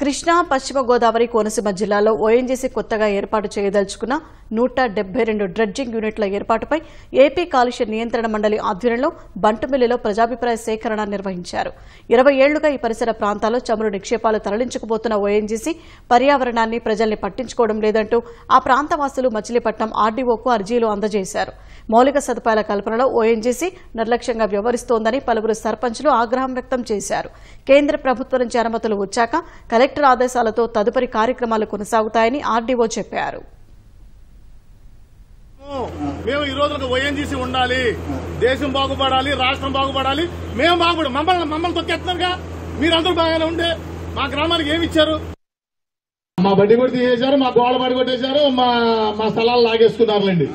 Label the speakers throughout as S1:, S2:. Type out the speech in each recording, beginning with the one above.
S1: కృష్ణా పశ్చిమ గోదావరి కోనసీమ జిల్లాలో ఓఎన్జీసీ కొత్తగా ఏర్పాటు చేయదలుచుకున్న 172 డ్రెడ్జింగ్ యూనిట్ల ఏర్పాటుపై ఏపీ కాలుష్య నియంత్రణ మండలి ఆధ్వర్యంలో బంటుమిల్లిలో ప్రజాభిప్రాయ సేకరణ నిర్వహించారు. 20 ఏళ్లుగా ఈ పరిసర ప్రాంతాల్లో చమురు నిక్షేపాలు తరలించుకుపోతున్న ఓఎన్జీసీ పర్యావరణాన్ని ప్రజల్ని పట్టించుకోవడం లేదంటూ ఆ ప్రాంతవాసులు మచిలీపట్నం ఆర్డీఓకు అర్జీలు అందజేశారు. మౌలిక సదుపాయాల కల్పనలో ఓఎన్జీసీ నిర్లక్ష్యంగా వ్యవహరిస్తోందని పలువురు సర్పంచులు ఆగ్రహం వ్యక్తం చేశారు. కేంద్ర ప్రభుత్వం నుంచి అనుమతులు వచ్చాక కలెక్టర్ ఆదేశాలతో తదుపరి కార్యక్రమాలు కొనసాగుతాయని ఆర్డీఓ చెప్పారు.
S2: మేము ఈ రోజు ఓఎన్జీసీ ఉండాలి, దేశం బాగుపడాలి, రాష్ట్రం బాగుపడాలి, మేము బాగుపడాలి. మమ్మల్ని తొక్కేస్తున్నారుగా, మీరందరూ బాగానే ఉండే మా గ్రామానికి ఏమి ఇచ్చారు? మా బడ్డీ కూడా తీసేశారు, మా గోడ బడి కొట్టేశారు, మా స్థలాలు లాగేసుకున్నారులేండి.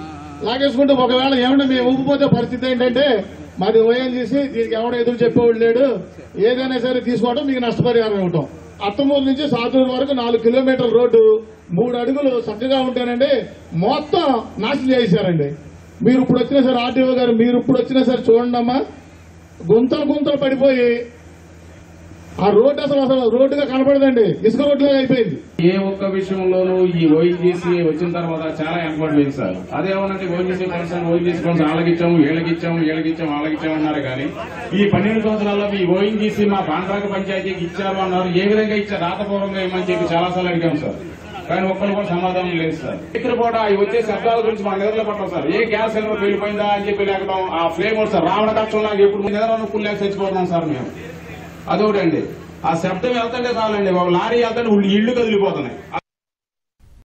S2: లాగేసుకుంటూ ఒకవేళ ఏమంటే మేము ఊపిపోతే పరిస్థితి ఏంటంటే మాది ఓఎన్జీసీ, దీనికి ఎవడో ఎదురు చెప్పేవాడు లేడు, ఏదైనా సరే తీసుకోవడం మీకు నష్టపరిహారం ఇవ్వటం. అత్తమూరు నుంచి సాతూరు వరకు 4 కిలోమీటర్ల రోడ్డు 3 అడుగులు చక్కగా ఉంటేనండి మొత్తం నాశనం చేశారండి. మీరు ఇప్పుడు వచ్చినా సరే ఆర్టీఓ గారు, మీరు ఇప్పుడు వచ్చినా సరే చూడండి అమ్మా, గుంతలు పడిపోయి ఆ రోడ్డు అసలు రోడ్డుగా కనపడదండి, ఇసుక రోడ్డుగా అయిపోయింది.
S3: ఏ ఒక్క విషయంలోనూ ఈ ఓఎన్జీసీ వచ్చిన తర్వాత చాలా ఏర్పాటు లేదు సార్. అదేమనంటే ఓఎన్జీసీ ఫండ్స్ ఆళ్ళకిచ్చాం అన్నారు. కానీ ఈ 12 సంవత్సరాల్లో ఈ ఓఎన్జీసీ మా పాండ్రాక పంచాయతీకి ఇచ్చారు అన్నారు. ఏ విధంగా ఇచ్చారు? రాతపూర్వకంగా ఏమని చెప్పి చాలాసార్లు అడిగాం సార్, కానీ ఒక్కరు కూడా సమాధానం లేదు సార్. ఇక్కడ కూడా వచ్చే శబ్దాల గురించి మా నిద్రలో పట్టడం సార్. ఏ గ్యాస్ సిలిండర్ వెళ్ళిపోయిందా అని చెప్పి లేకపోవడం, ఆ ఫ్లేమ్ సార్ రావణ కక్షం నాకు ఎప్పుడు నిద్రలో కుళ్ళాక చచ్చిపోతున్నాం సార్ మేము. అదొకటండి, ఆ శబ్దం వెళ్తుంటే చాలండి, ఒక లారీ వెళ్తుంటే ఇళ్లు కదిలిపోతున్నాయి.